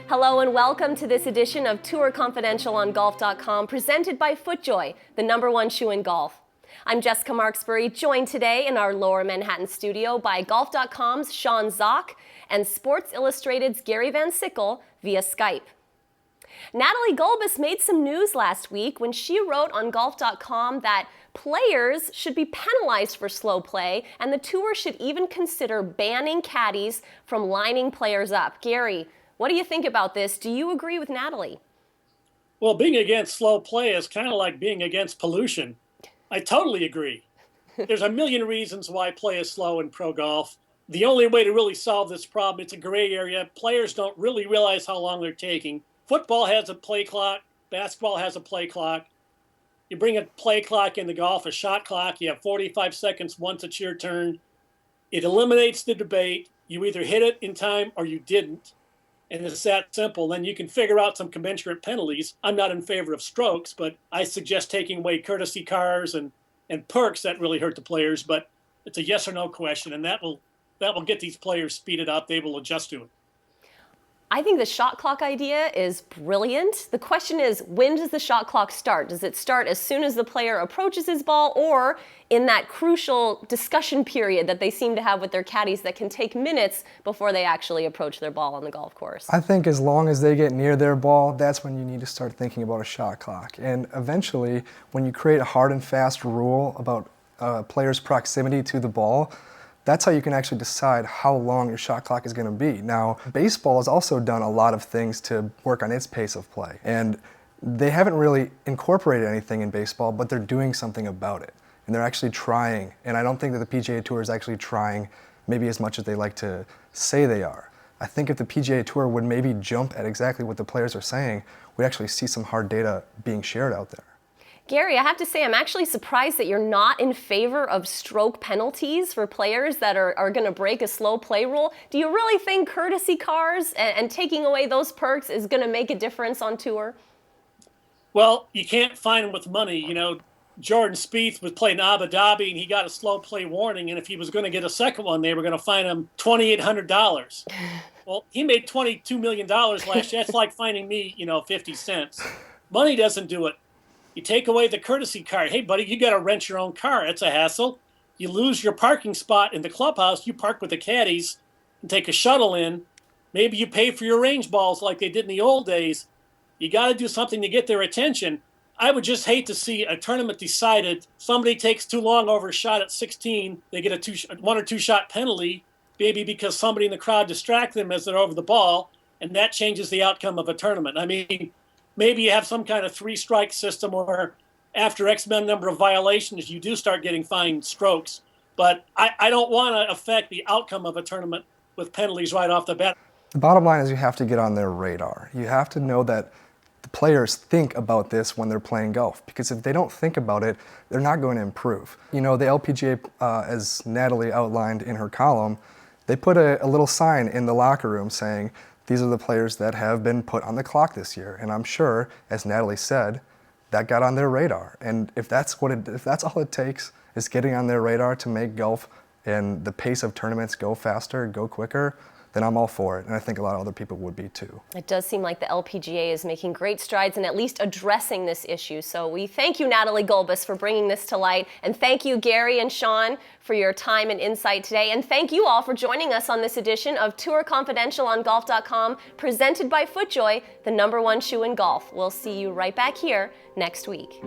Hello and welcome to this edition of Tour Confidential on Golf.com, presented by FootJoy, the #1 shoe in golf. I'm Jessica Marksbury, joined today in our Lower Manhattan studio by Golf.com's Sean Zock and Sports Illustrated's Gary Van Sickle via Skype. Natalie Gulbis made some news last week when she wrote on Golf.com that players should be penalized for slow play, and the tour should even consider banning caddies from lining players up. Gary, what do you think about this? Do you agree with Natalie? Well, being against slow play is kind of like being against pollution. I totally agree. There's a million reasons why play is slow in pro golf. The only way to really solve this problem, it's a gray area. Players don't really realize how long they're taking. Football has a play clock. Basketball has a play clock. You bring a play clock into golf, a shot clock. You have 45 seconds once it's your turn. It eliminates the debate. You either hit it in time or you didn't. And it's that simple. Then you can figure out some commensurate penalties. I'm not in favor of strokes, but I suggest taking away courtesy cars and perks that really hurt the players. But it's a yes or no question, and that will get these players speeded up. They will adjust to it. I think the shot clock idea is brilliant. The question is, when does the shot clock start? Does it start as soon as the player approaches his ball, or in that crucial discussion period that they seem to have with their caddies that can take minutes before they actually approach their ball on the golf course? I think as long as they get near their ball, that's when you need to start thinking about a shot clock. And eventually, when you create a hard and fast rule about players' proximity to the ball, that's how you can actually decide how long your shot clock is going to be. Now, baseball has also done a lot of things to work on its pace of play. And they haven't really incorporated anything in baseball, but they're doing something about it. And they're actually trying. And I don't think that the PGA Tour is actually trying maybe as much as they like to say they are. I think if the PGA Tour would maybe jump at exactly what the players are saying, we'd actually see some hard data being shared out there. Gary, I have to say I'm actually surprised that you're not in favor of stroke penalties for players that are going to break a slow play rule. Do you really think courtesy cars and taking away those perks is going to make a difference on tour? Well, you can't fine them with money. You know, Jordan Spieth was playing Abu Dhabi and he got a slow play warning, and if he was going to get a second one, they were going to fine him $2,800. Well, he made $22 million last year. That's like fining me, 50 cents. Money doesn't do it. You take away the courtesy car. Hey, buddy, you got to rent your own car. It's a hassle. You lose your parking spot in the clubhouse. You park with the caddies and take a shuttle in. Maybe you pay for your range balls like they did in the old days. You got to do something to get their attention. I would just hate to see a tournament decided. Somebody takes too long over a shot at 16. They get a 1 or 2 shot penalty, maybe because somebody in the crowd distracts them as they're over the ball, and that changes the outcome of a tournament. I mean, maybe you have some kind of 3-strike system where after X number of violations, you do start getting fined strokes. But I don't want to affect the outcome of a tournament with penalties right off the bat. The bottom line is you have to get on their radar. You have to know that the players think about this when they're playing golf, because if they don't think about it, they're not going to improve. The LPGA, as Natalie outlined in her column, they put a little sign in the locker room saying, these are the players that have been put on the clock this year. And I'm sure, as Natalie said, that got on their radar. And if that's all it takes is getting on their radar to make golf and the pace of tournaments go faster, go quicker, then I'm all for it. And I think a lot of other people would be too. It does seem like the LPGA is making great strides in at least addressing this issue. So we thank you, Natalie Gulbis, for bringing this to light. And thank you, Gary and Sean, for your time and insight today. And thank you all for joining us on this edition of Tour Confidential on Golf.com, presented by FootJoy, the #1 shoe in golf. We'll see you right back here next week.